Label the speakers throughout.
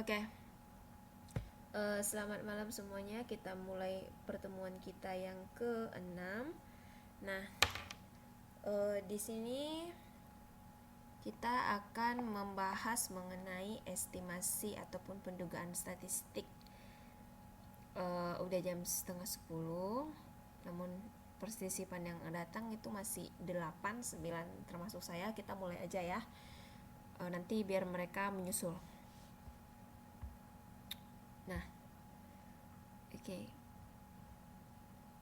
Speaker 1: Oke, selamat malam semuanya. Kita mulai pertemuan kita yang ke-6. Nah, di sini kita akan membahas mengenai estimasi ataupun pendugaan statistik. Udah jam setengah 10, namun partisipan yang datang itu masih 8, 9 termasuk saya. Kita mulai aja ya. Nanti biar mereka menyusul. Nah, oke.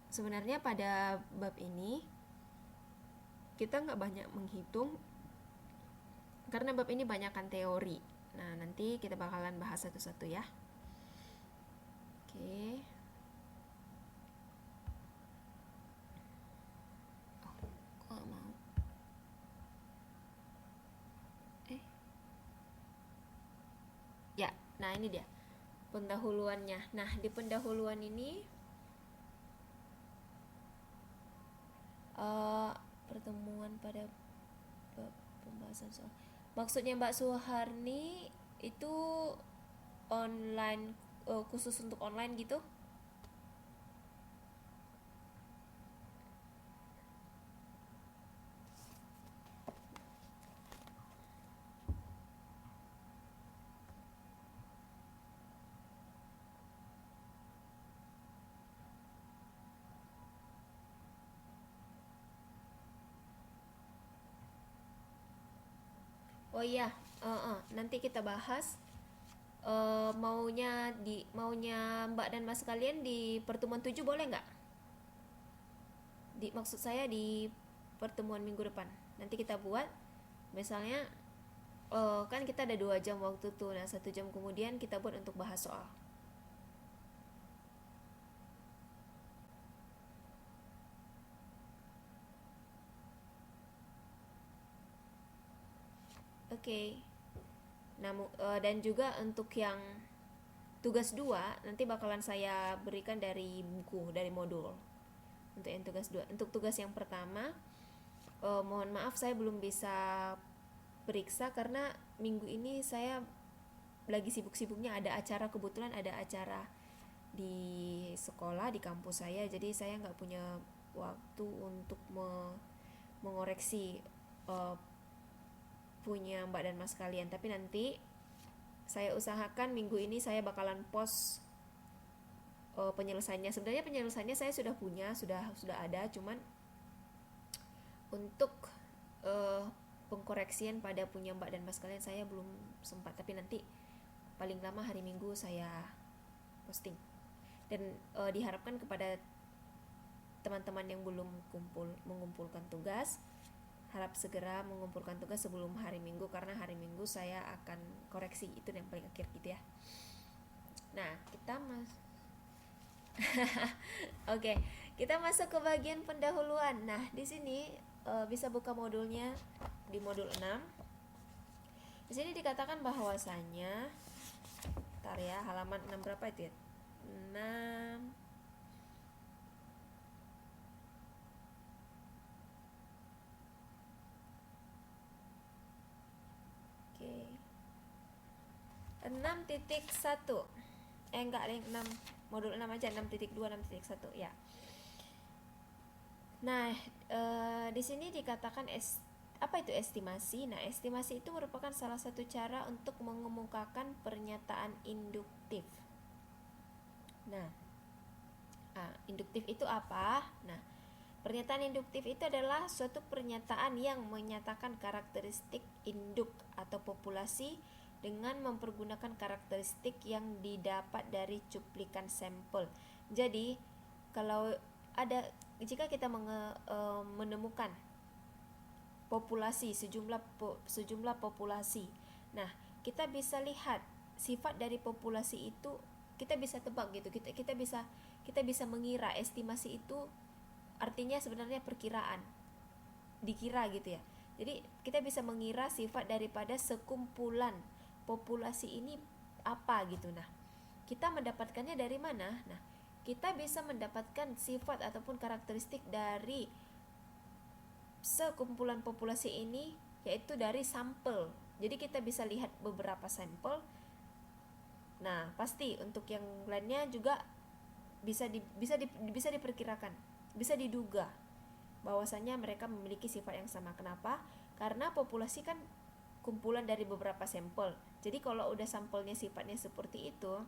Speaker 1: Sebenarnya pada bab ini kita nggak banyak menghitung karena bab ini banyakkan teori. Nah, nanti kita bakalan bahas satu-satu ya. Oke. Oh, kok nggak mau? Ya, nah ini dia pendahuluannya. Nah, di pendahuluan ini pertemuan pada pembahasan soal maksudnya Mbak Suharni itu online, khusus untuk online gitu. Oh iya, nanti kita bahas maunya Mbak dan Mas sekalian di pertemuan 7 boleh nggak? Maksud saya di pertemuan minggu depan. Nanti kita buat misalnya, kan kita ada 2 jam waktu tuh. Nah, 1 jam kemudian kita buat untuk bahas soal. Oke. Nah, dan juga untuk yang tugas 2 nanti bakalan saya berikan dari buku, dari modul. Untuk yang tugas 2, untuk tugas yang pertama, mohon maaf saya belum bisa periksa karena minggu ini saya lagi sibuk-sibuknya, ada acara, kebetulan ada acara di sekolah di kampus saya, jadi saya nggak punya waktu untuk mengoreksi punya Mbak dan Mas kalian. Tapi nanti saya usahakan minggu ini saya bakalan post penyelesaiannya. Sebenarnya penyelesaiannya saya sudah punya, sudah ada, cuman untuk pengkoreksian pada punya Mbak dan Mas kalian saya belum sempat. Tapi nanti paling lama hari Minggu saya posting. Dan diharapkan kepada teman-teman yang belum mengumpulkan tugas, harap segera mengumpulkan tugas sebelum hari Minggu, karena hari Minggu saya akan koreksi itu yang paling akhir gitu ya. Nah, Oke, kita masuk ke bagian pendahuluan. Nah, di sini bisa buka modulnya di modul 6. Di sini dikatakan bahwasanya, ntar ya, halaman 6 berapa itu ya? 6. Oke. 6.1. Enggak, ada yang 6. Modul 6 aja, 6.2, 6.1 ya. Nah, di sini dikatakan apa itu estimasi? Nah, estimasi itu merupakan salah satu cara untuk mengemukakan pernyataan induktif. Nah, induktif itu apa? Nah, pernyataan induktif itu adalah suatu pernyataan yang menyatakan karakteristik induk atau populasi dengan mempergunakan karakteristik yang didapat dari cuplikan sampel. Jadi, jika kita menemukan populasi, sejumlah populasi, nah kita bisa lihat sifat dari populasi itu, kita bisa tebak gitu, kita bisa mengira. Estimasi itu artinya sebenarnya perkiraan, dikira gitu ya. Jadi kita bisa mengira sifat daripada sekumpulan populasi ini apa gitu. Nah, kita mendapatkannya dari mana? Nah, kita bisa mendapatkan sifat ataupun karakteristik dari sekumpulan populasi ini yaitu dari sampel. Jadi kita bisa lihat beberapa sampel, Nah, pasti untuk yang lainnya juga bisa diperkirakan, bisa diduga bahwasanya mereka memiliki sifat yang sama. Kenapa? Karena populasi kan kumpulan dari beberapa sampel. Jadi kalau udah sampelnya sifatnya seperti itu,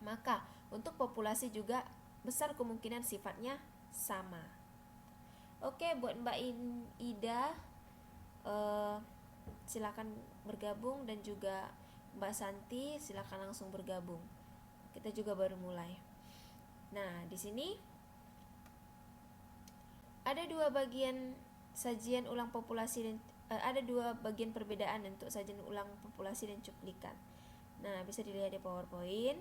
Speaker 1: maka untuk populasi juga besar kemungkinan sifatnya sama. Oke, buat Mbak Ida, silakan bergabung, dan juga Mbak Santi silakan langsung bergabung. Kita juga baru mulai. Nah, di sini ada dua bagian sajian ulang populasi dan ada dua bagian perbedaan untuk sajian ulang populasi dan cuplikan. Nah, bisa dilihat di PowerPoint.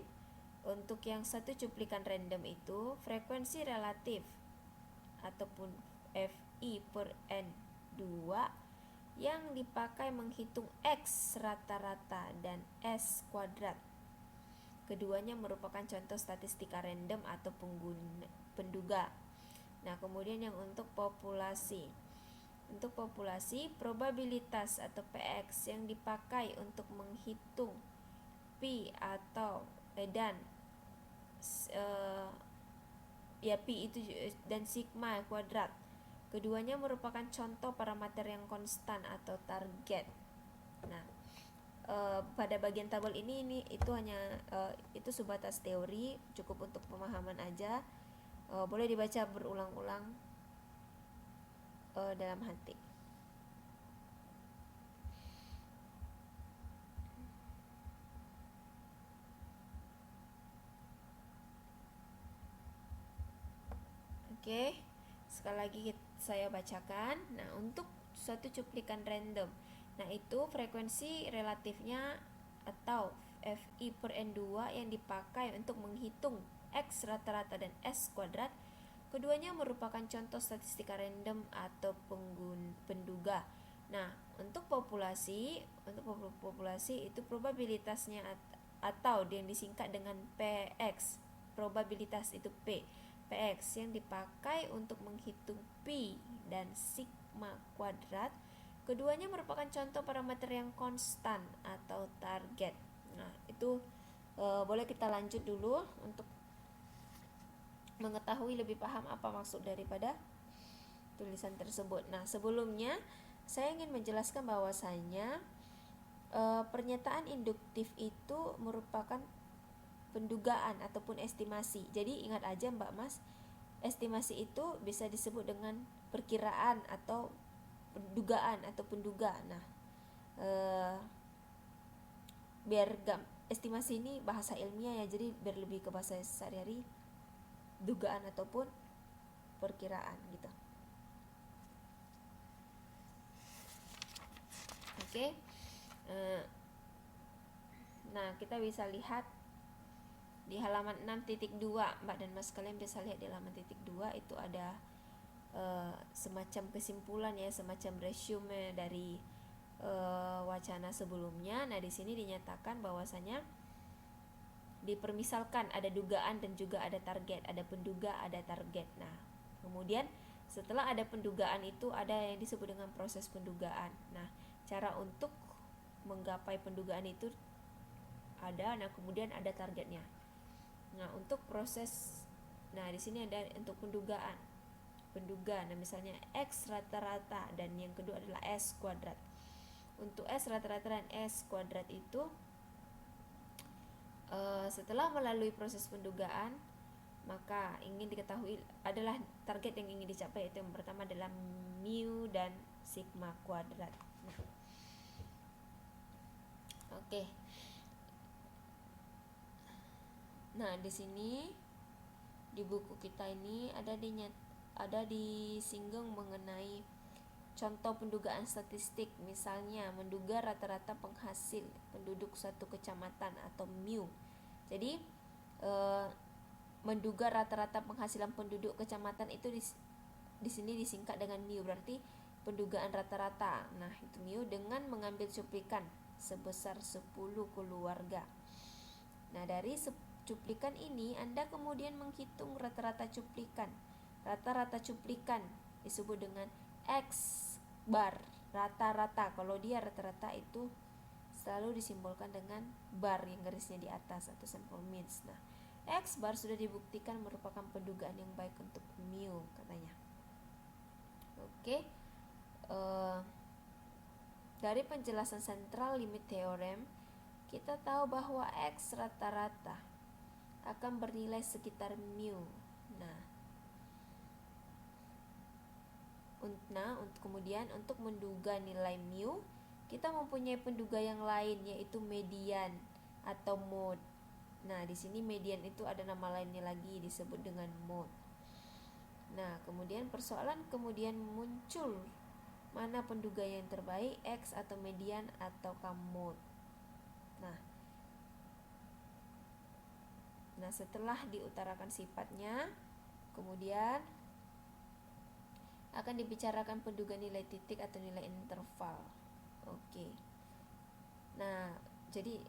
Speaker 1: Untuk yang satu cuplikan random itu frekuensi relatif ataupun FI per N2 yang dipakai menghitung X rata-rata dan S kuadrat. Keduanya merupakan contoh statistika random atau penduga. Nah, kemudian yang untuk populasi. Untuk populasi, probabilitas atau PX yang dipakai untuk menghitung P atau dan ya P itu dan sigma kuadrat. Keduanya merupakan contoh parameter yang konstan atau target. Nah, pada bagian tabel ini itu hanya itu sebatas teori, cukup untuk pemahaman aja. Boleh dibaca berulang-ulang dalam hati. Oke, sekali lagi saya bacakan. Nah, untuk suatu cuplikan random, nah itu frekuensi relatifnya atau FI per N2 yang dipakai untuk menghitung X rata-rata dan S kuadrat. Keduanya merupakan contoh statistika random atau penduga. Nah, untuk populasi itu probabilitasnya atau yang disingkat dengan PX. Probabilitas itu PX yang dipakai untuk menghitung P dan sigma kuadrat. Keduanya merupakan contoh parameter yang konstan atau target. Nah, itu boleh kita lanjut dulu untuk mengetahui lebih paham apa maksud daripada tulisan tersebut. Nah, sebelumnya saya ingin menjelaskan bahwasanya pernyataan induktif itu merupakan pendugaan ataupun estimasi. Jadi ingat aja Mbak Mas, estimasi itu bisa disebut dengan perkiraan atau dugaan atau penduga. Nah, biar estimasi ini bahasa ilmiah ya, jadi biar lebih ke bahasa sehari-hari, dugaan ataupun perkiraan gitu. Oke. Nah, kita bisa lihat di halaman 6.2, Mbak dan Mas kalian bisa lihat di halaman 2 itu ada semacam kesimpulan ya, semacam resume dari wacana sebelumnya. Nah, di sini dinyatakan bahwasanya dipermisalkan ada dugaan dan juga ada target, ada penduga, ada target. Nah, kemudian setelah ada pendugaan itu ada yang disebut dengan proses pendugaan. Nah, cara untuk menggapai pendugaan itu ada, nah kemudian ada targetnya. Nah, untuk proses, nah di sini ada untuk penduga. Nah, misalnya X rata-rata dan yang kedua adalah S kuadrat. Untuk S rata-rata dan S kuadrat itu setelah melalui proses pendugaan, maka ingin diketahui adalah target yang ingin dicapai. Itu yang pertama adalah mu dan sigma kuadrat. Oke. Nah, di sini di buku kita ini ada disinggung mengenai contoh pendugaan statistik, misalnya menduga rata-rata penghasil penduduk satu kecamatan atau mu. Jadi menduga rata-rata penghasilan penduduk kecamatan itu di sini disingkat dengan mu, berarti pendugaan rata-rata. Nah, itu mu dengan mengambil cuplikan sebesar 10 keluarga. Nah, dari cuplikan ini Anda kemudian menghitung rata-rata cuplikan. Rata-rata cuplikan disebut dengan X bar rata-rata. Kalau dia rata-rata itu selalu disimbolkan dengan bar yang garisnya di atas atau sample means. Nah, X bar sudah dibuktikan merupakan pendugaan yang baik untuk mu katanya. Oke. Dari penjelasan central limit theorem, kita tahu bahwa X rata-rata akan bernilai sekitar mu. Kemudian untuk menduga nilai mu, kita mempunyai penduga yang lain, yaitu median atau mode. Nah, di sini median itu ada nama lainnya lagi, disebut dengan mode. Nah, kemudian persoalan kemudian muncul, mana penduga yang terbaik, X atau median atau mode. Nah, setelah diutarakan sifatnya, kemudian akan dibicarakan penduga nilai titik atau nilai interval. Oke. Nah, jadi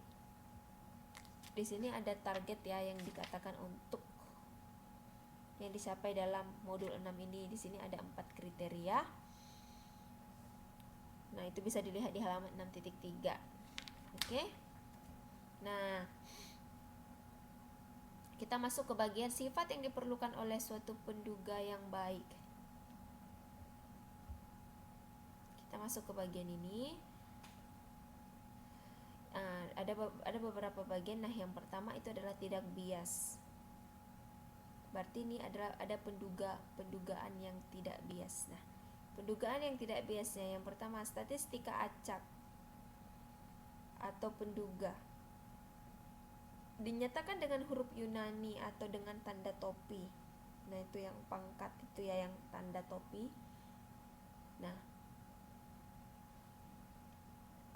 Speaker 1: di sini ada target ya yang dikatakan untuk yang dicapai dalam modul 6 ini. Di sini ada 4 kriteria. Nah, itu bisa dilihat di halaman 6.3. Oke. Nah, kita masuk ke bagian sifat yang diperlukan oleh suatu penduga yang baik. Kita masuk ke bagian ini. Ada beberapa bagian. Nah, yang pertama itu adalah tidak bias. Berarti ini adalah ada pendugaan yang tidak bias. Nah, pendugaan yang tidak biasnya yang pertama, statistika acak atau penduga dinyatakan dengan huruf Yunani atau dengan tanda topi. Nah, itu yang pangkat itu ya, yang tanda topi. Nah,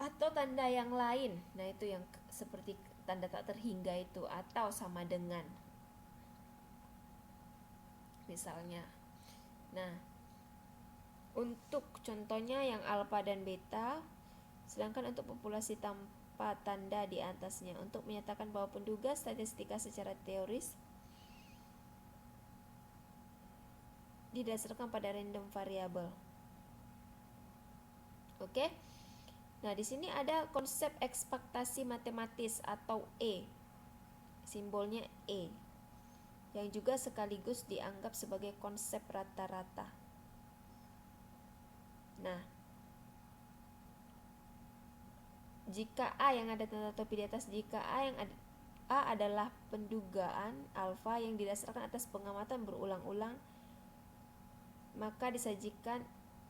Speaker 1: atau tanda yang lain. Nah, itu yang seperti tanda tak terhingga itu, atau sama dengan misalnya. Nah, untuk contohnya yang alfa dan beta, sedangkan untuk populasi tanpa tanda di atasnya, untuk menyatakan bahwa penduga statistika secara teoris didasarkan pada random variable. Oke. Nah, di sini ada konsep ekspektasi matematis atau E. Simbolnya E. Yang juga sekaligus dianggap sebagai konsep rata-rata. Nah, jika A yang ada tanda topi di atas, jika A adalah pendugaan alfa yang didasarkan atas pengamatan berulang-ulang, maka disajikan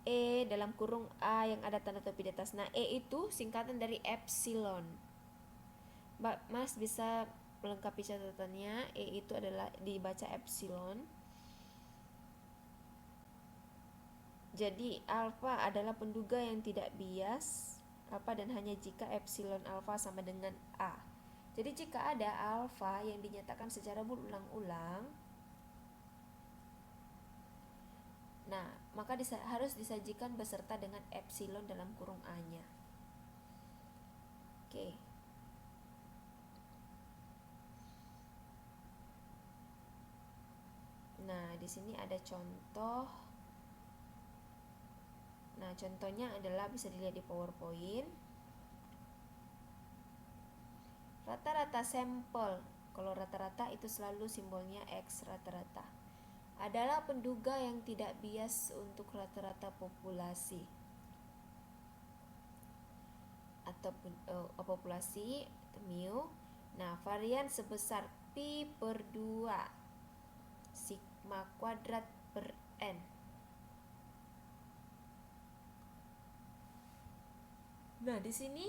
Speaker 1: E dalam kurung A yang ada tanda topi di atas. Nah, E itu singkatan dari epsilon. Mas bisa melengkapi catatannya. E itu adalah dibaca epsilon. Jadi alfa adalah penduga yang tidak bias, apa dan hanya jika epsilon alfa sama dengan A. Jadi jika ada alfa yang dinyatakan secara berulang-ulang, nah, maka harus disajikan beserta dengan epsilon dalam kurung A-nya. Oke. Nah, di sini ada contoh. Nah, contohnya adalah bisa dilihat di PowerPoint. Rata-rata sampel. Kalau rata-rata itu selalu simbolnya X rata-rata. Adalah penduga yang tidak bias untuk rata-rata populasi atau populasi mu. Nah, varian sebesar pi per 2 sigma kuadrat per n. Nah, di sini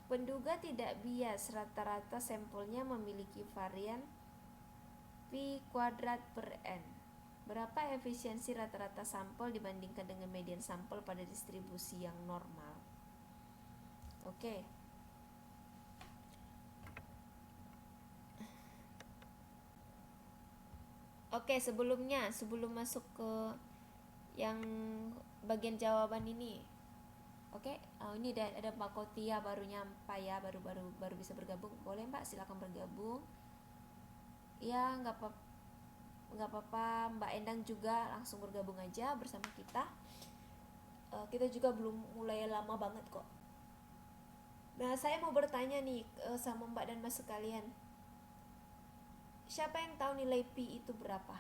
Speaker 1: penduga tidak bias rata-rata sampelnya memiliki varian pi kuadrat per n. Berapa efisiensi rata-rata sampel dibandingkan dengan median sampel pada distribusi yang normal? Oke. Oke, sebelum masuk ke yang bagian jawaban ini. Oke, ini ada Mbak Kotia baru nyampai ya, baru bisa bergabung. Boleh Mbak, silakan bergabung. Ya, nggak apa-apa, Mbak Endang juga langsung bergabung aja bersama kita. Kita juga belum mulai lama banget kok. Nah, saya mau bertanya nih sama Mbak dan Mas sekalian. Siapa yang tahu nilai pi itu berapa?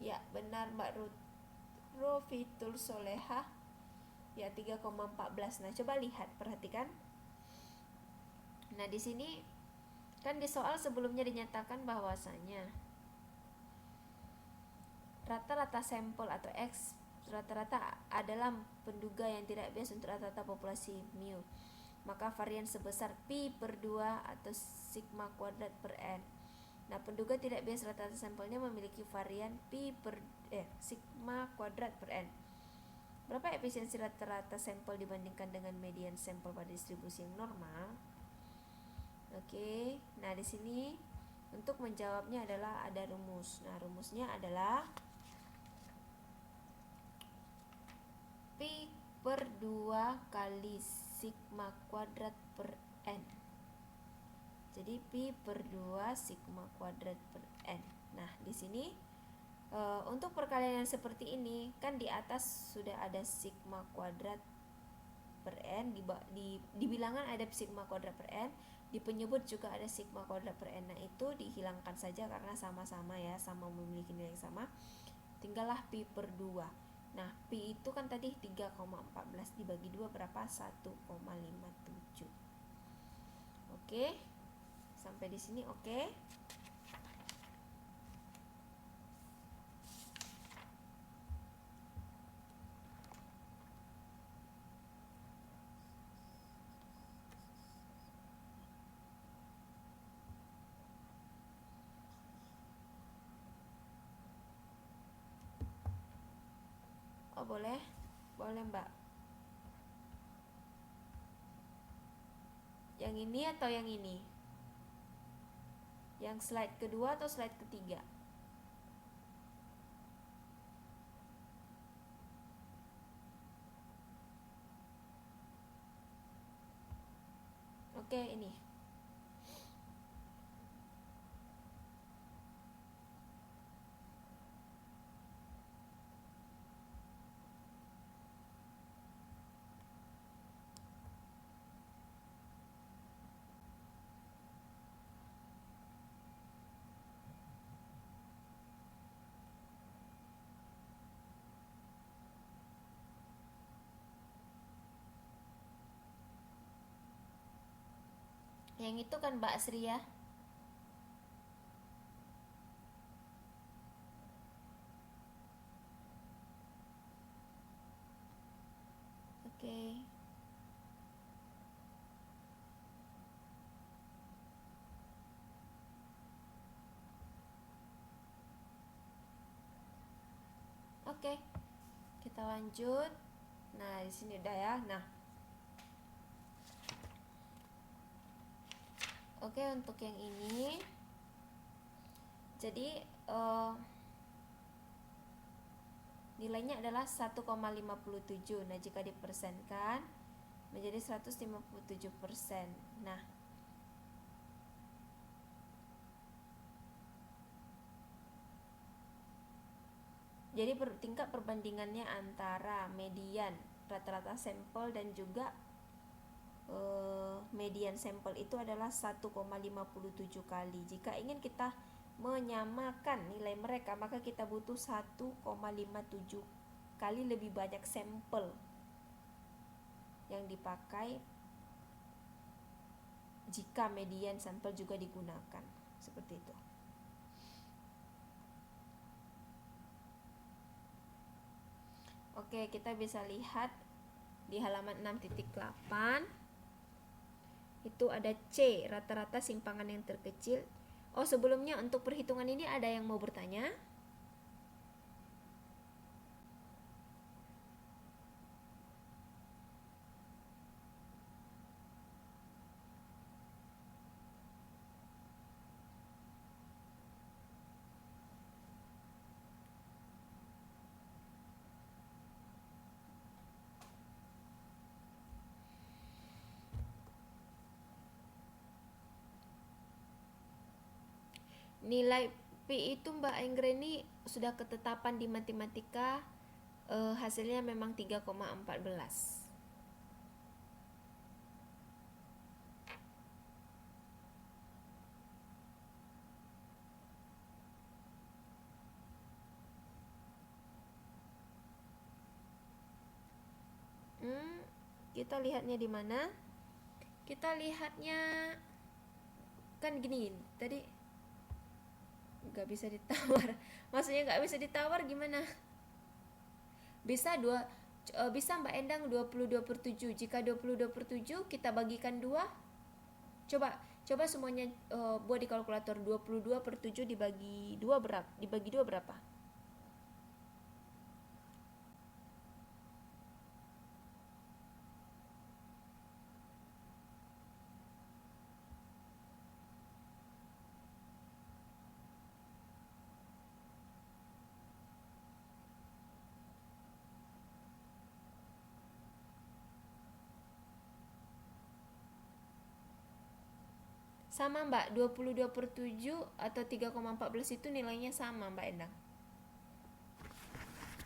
Speaker 1: Ya, benar Mbak Rofitul Soleha. Ya, 3,14. Nah, coba lihat, perhatikan. Nah, di sini kan di soal sebelumnya dinyatakan bahwasanya rata-rata sampel atau X rata-rata adalah penduga yang tidak bias untuk rata-rata populasi mu. Maka varian sebesar pi per 2 atau sigma kuadrat per n. Nah, penduga tidak bias rata-rata sampelnya memiliki varian pi per sigma kuadrat per n. Berapa efisiensi rata-rata sampel dibandingkan dengan median sampel pada distribusi yang normal? Oke, nah di sini untuk menjawabnya adalah ada rumus. Nah, rumusnya adalah pi per 2 kali sigma kuadrat per n. Jadi pi per 2 sigma kuadrat per n. Nah, di sini untuk perkalian yang seperti ini kan di atas sudah ada sigma kuadrat per n, di bilangan ada sigma kuadrat per n, di penyebut juga ada sigma kuadrat per n. Nah, itu dihilangkan saja karena sama-sama ya, sama memiliki nilai yang sama. Tinggallah pi per 2. Nah, pi itu kan tadi 3,14 dibagi 2 berapa? 1,57. Oke. Sampai di sini oke. Oh, boleh. Boleh, Mbak. Yang ini atau yang ini? Yang slide kedua atau slide ketiga? Oke, ini. Yang itu kan Mbak Sri ya. Oke. Oke. Kita lanjut. Nah, di sini udah ya. Nah. Oke, untuk yang ini jadi nilainya adalah 1,57. Nah, jika dipersenkan menjadi 157%. Nah, jadi tingkat perbandingannya antara median rata-rata sampel dan juga median sampel itu adalah 1,57 kali. Jika ingin kita menyamakan nilai mereka, maka kita butuh 1,57 kali lebih banyak sampel yang dipakai jika median sampel juga digunakan. Seperti itu. Oke, kita bisa lihat di halaman 6.8 itu ada C, rata-rata simpangan yang terkecil. Oh, sebelumnya untuk perhitungan ini ada yang mau bertanya? Nilai Pi itu Mbak Enggreni sudah ketetapan di matematika, hasilnya memang 3,14. Kita lihatnya di mana? Kita lihatnya kan gini tadi, nggak bisa ditawar. Maksudnya nggak bisa ditawar gimana? Bisa bisa Mbak Endang 22/7. Jika 22/7 kita bagikan 2, coba semuanya buat di kalkulator. 22/7 dibagi 2 berapa? Dibagi 2 berapa? Sama Mbak, 22/7 atau 3,14 itu nilainya sama Mbak Endang.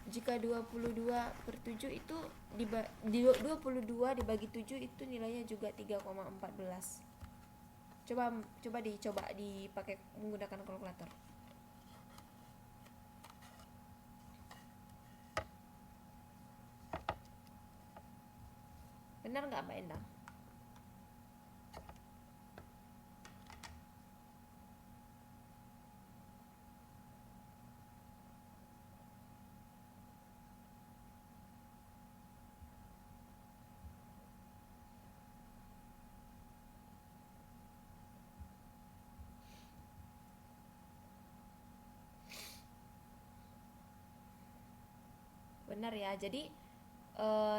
Speaker 1: Jika 22/7 itu 22 dibagi 7 itu nilainya juga 3,14. Coba dipakai menggunakan kalkulator. Benar nggak Mbak Endang? Benar ya. Jadi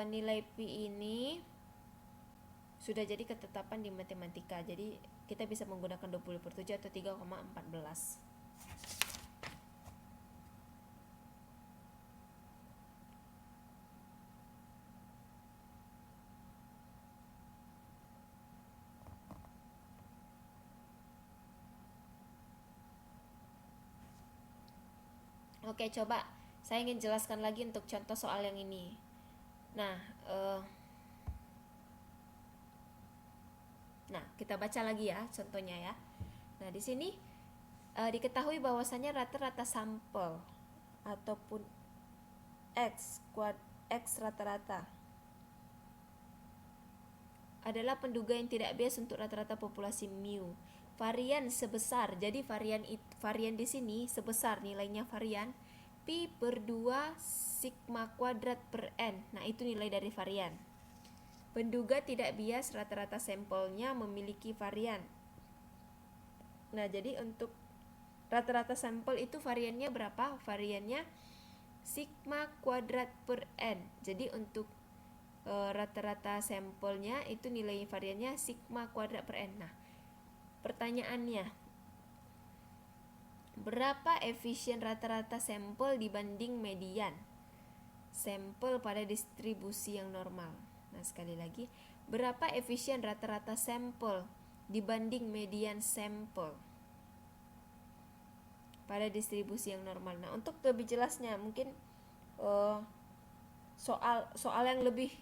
Speaker 1: nilai Pi ini sudah jadi ketetapan di matematika. Jadi kita bisa menggunakan 20/7 atau 3,14. Oke, coba saya ingin jelaskan lagi untuk contoh soal yang ini. Nah, kita baca lagi ya contohnya ya. Nah, di sini diketahui bahwasannya rata-rata sampel ataupun X rata-rata adalah penduga yang tidak bias untuk rata-rata populasi mu. Varian sebesar, jadi varian di sini sebesar nilainya varian Pi per 2 sigma kuadrat per N. Nah, itu nilai dari varian. Penduga tidak bias rata-rata sampelnya memiliki varian. Nah, jadi untuk rata-rata sampel itu variannya berapa? Variannya sigma kuadrat per N. Jadi untuk rata-rata sampelnya itu nilai variannya sigma kuadrat per N. Nah, pertanyaannya, berapa efisien rata-rata sampel dibanding median sampel pada distribusi yang normal? Nah, sekali lagi, berapa efisien rata-rata sampel dibanding median sampel pada distribusi yang normal? Nah, untuk lebih jelasnya mungkin soal yang lebih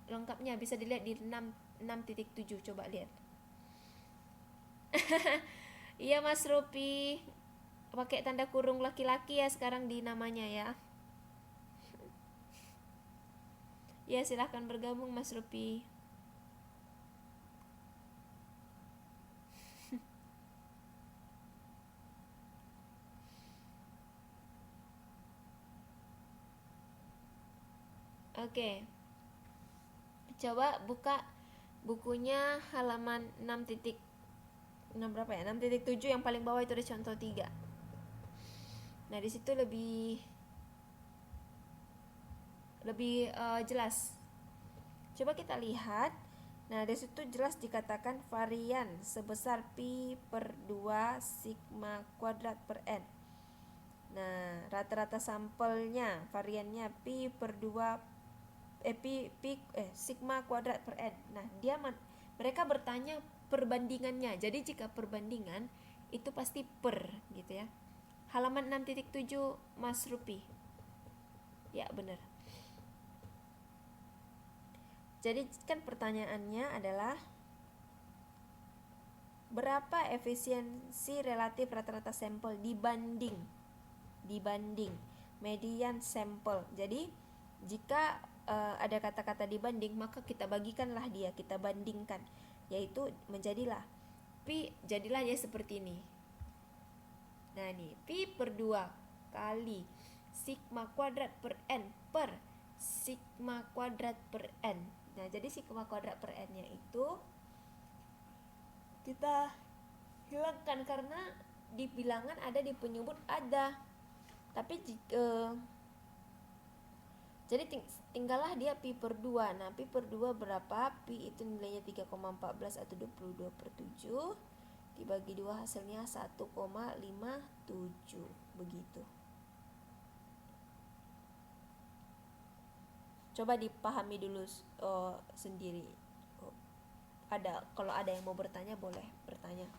Speaker 1: lengkapnya bisa dilihat di 6.7. Coba lihat. Iya Mas Rupi, pakai tanda kurung laki-laki ya sekarang di namanya ya. Ya, silahkan bergabung Mas Rupi. Oke. Coba buka bukunya halaman 6 berapa ya? 6.7 yang paling bawah itu ada contoh 3. Nah, di situ lebih jelas. Coba kita lihat. Nah, di situ jelas dikatakan varian sebesar Pi per 2 sigma kuadrat per N. Nah, rata-rata sampelnya variannya Pi per 2 sigma kuadrat per N. Nah, mereka bertanya perbandingannya. Jadi jika perbandingan itu pasti per gitu ya. Halaman 6.7 Mas Rupi. Ya, benar. Jadi kan pertanyaannya adalah berapa efisiensi relatif rata-rata sampel dibanding median sampel. Jadi jika ada kata-kata dibanding, maka kita bagikanlah dia, kita bandingkan, yaitu menjadilah jadilah dia seperti ini. Nah, ini Pi per 2 kali sigma kuadrat per N per sigma kuadrat per N. Nah, jadi sigma kuadrat per N-nya itu kita hilangkan karena di bilangan ada, di penyebut ada. Tapi jadi tinggallah dia Pi per 2. Nah, Pi per 2 berapa? Pi itu nilainya 3,14 atau 22/7. Dibagi 2 hasilnya 1,57. Begitu. Coba dipahami dulu sendiri. Kalau ada yang mau bertanya, boleh bertanya.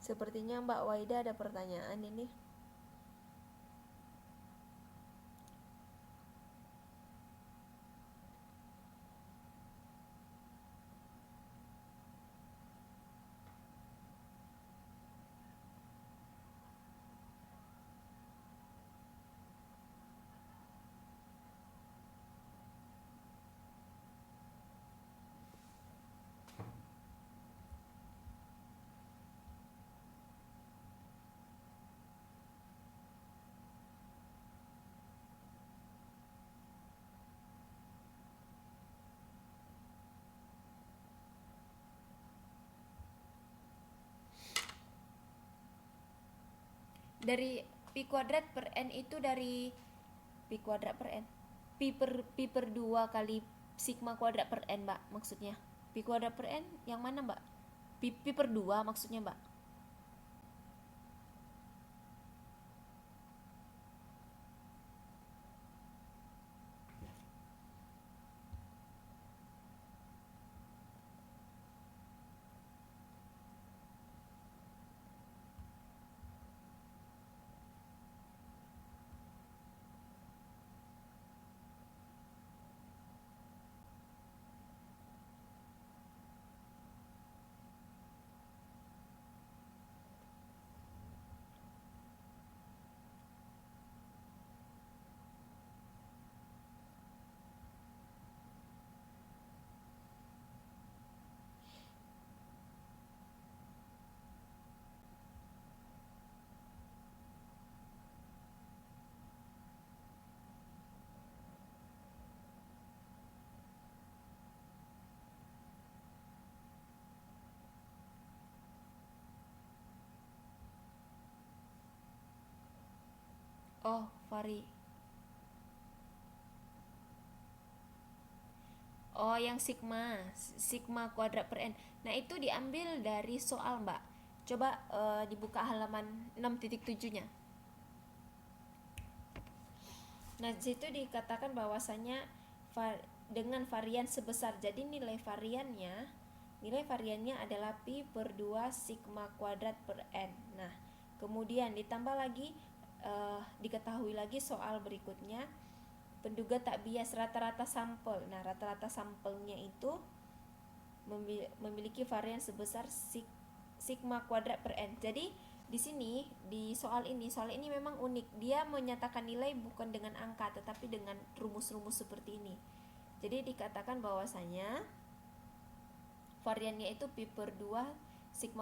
Speaker 1: Sepertinya Mbak Waida ada pertanyaan ini. Dari Pi kuadrat per N itu dari Pi kuadrat per N. Pi per 2 kali sigma kuadrat per N, Mbak, maksudnya. Pi kuadrat per N yang mana, Mbak? Pi per 2 maksudnya, Mbak. Oh, Oh, yang sigma kuadrat per N. Nah, itu diambil dari soal, Mbak. Coba dibuka halaman 6.7-nya. Nah, di situ dikatakan bahwasanya dengan varian sebesar, jadi nilai variannya adalah Pi per 2 sigma kuadrat per N. Nah, kemudian ditambah lagi, diketahui lagi soal berikutnya, penduga tak bias rata-rata sampel. Nah, rata-rata sampelnya itu memiliki varian sebesar sigma kuadrat per N. Jadi di sini, di soal ini memang unik. Dia menyatakan nilai bukan dengan angka, tetapi dengan rumus-rumus seperti ini. Jadi dikatakan bahwasanya variannya itu Pi per 2 sigma